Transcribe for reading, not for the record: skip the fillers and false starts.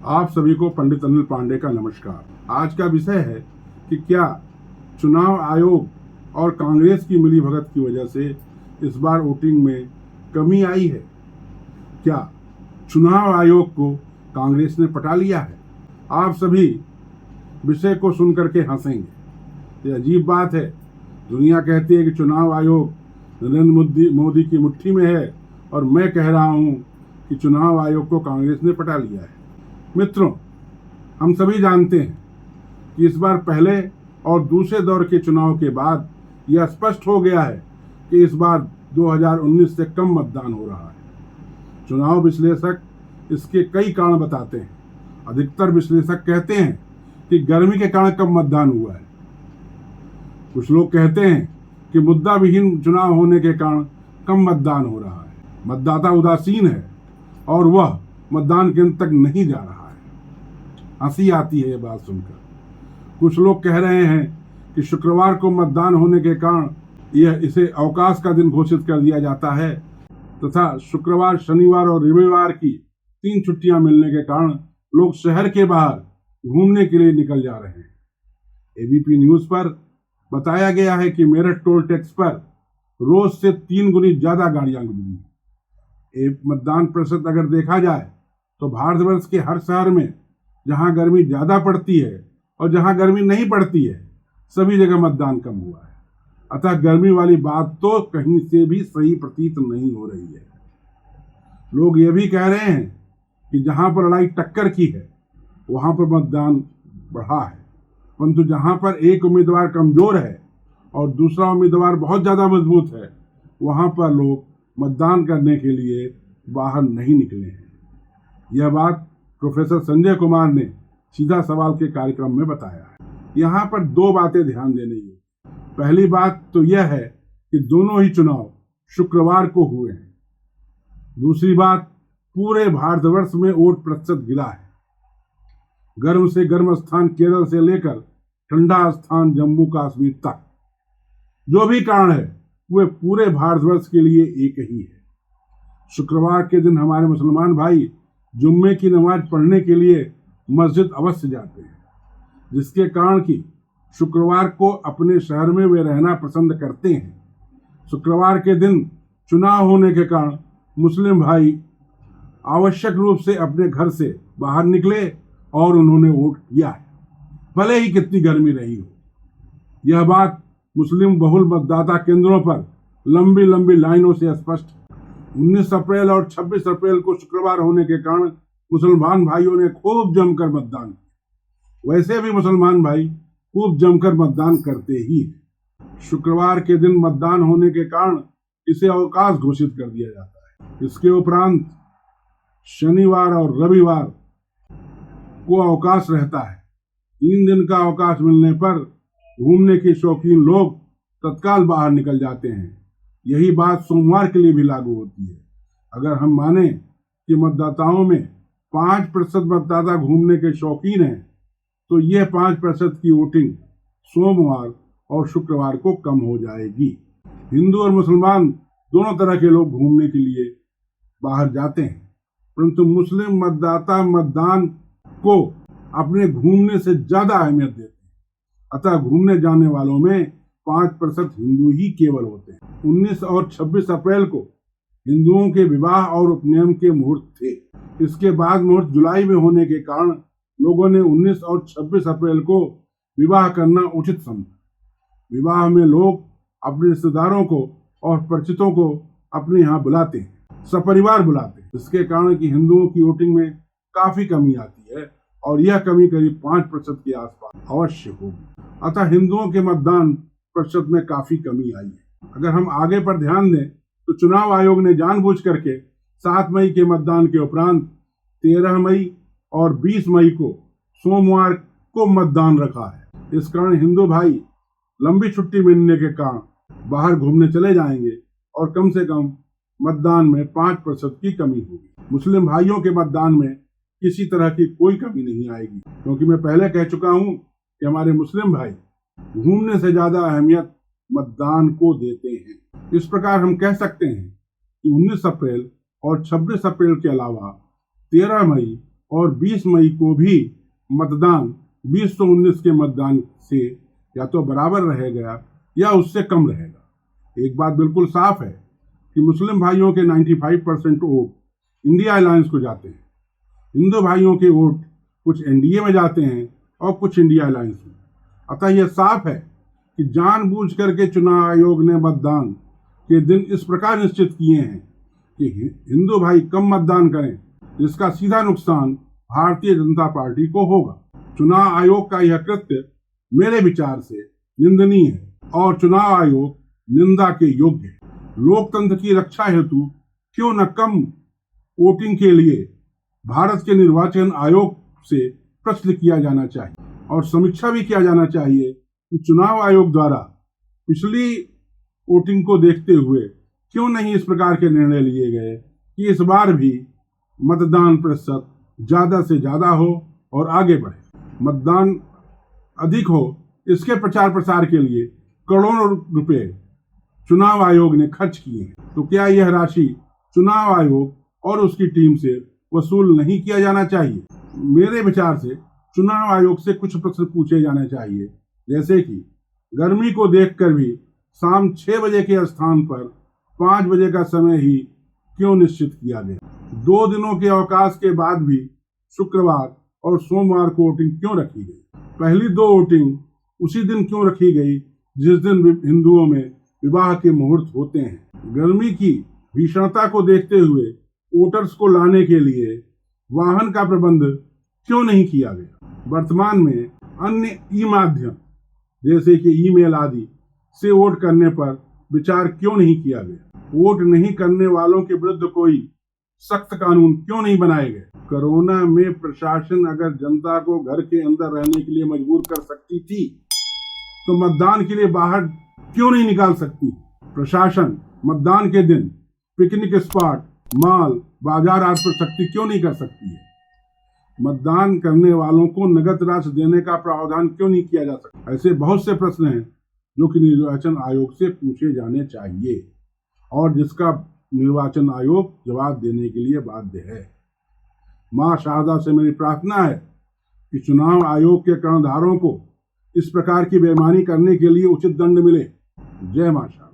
आप सभी को पंडित अनिल पांडे का नमस्कार। आज का विषय है कि क्या चुनाव आयोग और कांग्रेस की मिलीभगत की वजह से इस बार वोटिंग में कमी आई है। क्या चुनाव आयोग को कांग्रेस ने पटा लिया है? आप सभी विषय को सुनकर के हंसेंगे। ये अजीब बात है। दुनिया कहती है कि चुनाव आयोग नरेंद्र मोदी की मुट्ठी में है और मैं कह रहा हूं कि चुनाव आयोग को कांग्रेस ने पटा लिया है। मित्रों, हम सभी जानते हैं कि इस बार पहले और दूसरे दौर के चुनाव के बाद यह स्पष्ट हो गया है कि इस बार 2019 से कम मतदान हो रहा है। चुनाव विश्लेषक इसके कई कारण बताते हैं। अधिकतर विश्लेषक कहते हैं कि गर्मी के कारण कम मतदान हुआ है। कुछ लोग कहते हैं कि मुद्दा विहीन चुनाव होने के कारण कम मतदान हो रहा है। मतदाता उदासीन है और वह मतदान केंद्र तक नहीं जा रहा है। हंसी आती है ये बात सुनकर। कुछ लोग कह रहे हैं कि शुक्रवार को मतदान होने के कारण इसे अवकाश का दिन घोषित कर दिया जाता है तथा शुक्रवार, शनिवार और रविवार की 3 छुट्टियां मिलने के कारण लोग शहर के बाहर घूमने के लिए निकल जा रहे हैं। एबीपी न्यूज पर बताया गया है कि मेरठ टोल टैक्स पर रोज से 3 गुनी ज्यादा गाड़ियां गुजरी। एक मतदान प्रतिशत अगर देखा जाए तो भारतवर्ष के हर शहर में जहां गर्मी ज्यादा पड़ती है और जहां गर्मी नहीं पड़ती है, सभी जगह मतदान कम हुआ है। अतः गर्मी वाली बात तो कहीं से भी सही प्रतीत नहीं हो रही है। लोग ये भी कह रहे हैं कि जहां पर लड़ाई टक्कर की है वहां पर मतदान बढ़ा है, परंतु जहां पर एक उम्मीदवार कमजोर है और दूसरा उम्मीदवार बहुत ज्यादा मजबूत है, वहां पर लोग मतदान करने के लिए बाहर नहीं निकले हैं। यह बात प्रोफेसर संजय कुमार ने सीधा सवाल के कार्यक्रम में बताया है। यहाँ पर 2 बातें ध्यान देने योग्य। पहली बात तो यह है कि दोनों ही चुनाव शुक्रवार को हुए हैं। दूसरी बात, पूरे भारतवर्ष में वोट प्रतिशत गिरा है। गर्म से गर्म स्थान केरल से लेकर ठंडा स्थान जम्मू कश्मीर तक, जो भी कारण है वह पूरे भारतवर्ष के लिए एक ही है। शुक्रवार के दिन हमारे मुसलमान भाई जुम्मे की नमाज पढ़ने के लिए मस्जिद अवश्य जाते हैं, जिसके कारण कि शुक्रवार को अपने शहर में वे रहना पसंद करते हैं। शुक्रवार के दिन चुनाव होने के कारण मुस्लिम भाई आवश्यक रूप से अपने घर से बाहर निकले और उन्होंने वोट किया है, भले ही कितनी गर्मी रही हो। यह बात मुस्लिम बहुल मतदाता केंद्रों पर लंबी लंबी लाइनों से स्पष्ट है। 19 अप्रैल और 26 अप्रैल को शुक्रवार होने के कारण मुसलमान भाइयों ने खूब जमकर मतदान किया। वैसे भी मुसलमान भाई खूब जमकर मतदान करते ही हैं। शुक्रवार के दिन मतदान होने के कारण इसे अवकाश घोषित कर दिया जाता है। इसके उपरांत शनिवार और रविवार को अवकाश रहता है। 3 दिन का अवकाश मिलने पर घूमने के शौकीन लोग तत्काल बाहर निकल जाते हैं। यही बात सोमवार के लिए भी लागू होती है। अगर हम माने कि मतदाताओं में 5% मतदाता घूमने के शौकीन हैं, तो यह 5% की वोटिंग सोमवार और शुक्रवार को कम हो जाएगी। हिंदू और मुसलमान दोनों तरह के लोग घूमने के लिए बाहर जाते हैं, परंतु मुस्लिम मतदाता मतदान को अपने घूमने से ज्यादा अहमियत देते हैं। अतः घूमने जाने वालों में 5% हिंदू ही केवल होते हैं। 19 और 26 अप्रैल को हिंदुओं के विवाह और उपनयन के मुहूर्त थे। इसके बाद मुहूर्त जुलाई में होने के कारण लोगों ने 19 और 26 अप्रैल को विवाह करना उचित समझा। विवाह में लोग अपने रिश्तेदारों को और परिचितों को अपने यहाँ बुलाते हैं, सपरिवार बुलाते हैं। इसके कारण कि हिंदुओं की वोटिंग में काफी कमी आती है और यह कमी करीब 5% के आसपास अवश्य होगी। अतः हिंदुओं के मतदान प्रतिशत में काफी कमी आई है। अगर हम आगे पर ध्यान दें तो चुनाव आयोग ने जानबूझ करके 7 मई के मतदान के उपरांत 13 मई और 20 मई को सोमवार को मतदान रखा है। इस कारण हिंदू भाई लंबी छुट्टी मिलने के कारण बाहर घूमने चले जाएंगे और कम से कम मतदान में 5% की कमी होगी। मुस्लिम भाइयों के मतदान में किसी तरह की कोई कमी नहीं आएगी, क्योंकि मैं पहले कह चुका हूं कि हमारे मुस्लिम भाई घूमने से ज्यादा अहमियत मतदान को देते हैं। इस प्रकार हम कह सकते हैं कि 19 अप्रैल और 26 अप्रैल के अलावा 13 मई और 20 मई को भी मतदान 2019 के मतदान से या तो बराबर रहेगा या उससे कम रहेगा। एक बात बिल्कुल साफ है कि मुस्लिम भाइयों के 95% वोट इंडिया अलायंस को जाते हैं, हिंदू भाइयों के वोट कुछ एनडीए में जाते हैं और कुछ इंडिया अलायंस में। अतः यह साफ है कि जानबूझ करके चुनाव आयोग ने मतदान के दिन इस प्रकार निश्चित किए हैं कि हिंदू भाई कम मतदान करें, जिसका सीधा नुकसान भारतीय जनता पार्टी को होगा। चुनाव आयोग का यह कृत्य मेरे विचार से निंदनीय है और चुनाव आयोग निंदा के योग्य है। लोकतंत्र की रक्षा हेतु क्यों न कम वोटिंग के लिए भारत के निर्वाचन आयोग से प्रश्न किया जाना चाहिए और समीक्षा भी किया जाना चाहिए कि चुनाव आयोग द्वारा पिछली वोटिंग को देखते हुए क्यों नहीं इस प्रकार के निर्णय लिए गए कि इस बार भी मतदान प्रतिशत ज़्यादा से ज़्यादा हो और आगे बढ़े। मतदान अधिक हो, इसके प्रचार प्रसार के लिए करोड़ों रुपए चुनाव आयोग ने खर्च किए हैं। तो क्या यह राशि चुनाव आयोग और उसकी टीम से वसूल नहीं किया जाना चाहिए? मेरे विचार से चुनाव आयोग से कुछ प्रश्न पूछे जाने चाहिए, जैसे कि गर्मी को देखकर भी शाम 6 बजे के स्थान पर 5 बजे का समय ही क्यों निश्चित किया गया? 2 दिनों के अवकाश के बाद भी शुक्रवार और सोमवार को वोटिंग क्यों रखी गई? पहली 2 वोटिंग उसी दिन क्यों रखी गई जिस दिन हिंदुओं में विवाह के मुहूर्त होते हैं? गर्मी की भीषणता को देखते हुए वोटर्स को लाने के लिए वाहन का प्रबंध क्यों नहीं किया गया? वर्तमान में अन्य ई माध्यम जैसे कि ईमेल आदि से वोट करने पर विचार क्यों नहीं किया गया? वोट नहीं करने वालों के विरुद्ध कोई सख्त कानून क्यों नहीं बनाए गए? कोरोना में प्रशासन अगर जनता को घर के अंदर रहने के लिए मजबूर कर सकती थी तो मतदान के लिए बाहर क्यों नहीं निकाल सकती? प्रशासन मतदान के दिन पिकनिक स्पॉट, मॉल, बाजार आदि पर सख्ती क्यों नहीं कर सकती है? मतदान करने वालों को नगद राशि देने का प्रावधान क्यों नहीं किया जा सकता? ऐसे बहुत से प्रश्न हैं जो कि निर्वाचन आयोग से पूछे जाने चाहिए और जिसका निर्वाचन आयोग जवाब देने के लिए बाध्य है। मां शारदा से मेरी प्रार्थना है कि चुनाव आयोग के कर्णधारों को इस प्रकार की बेईमानी करने के लिए उचित दंड मिले। जय मां शारदा।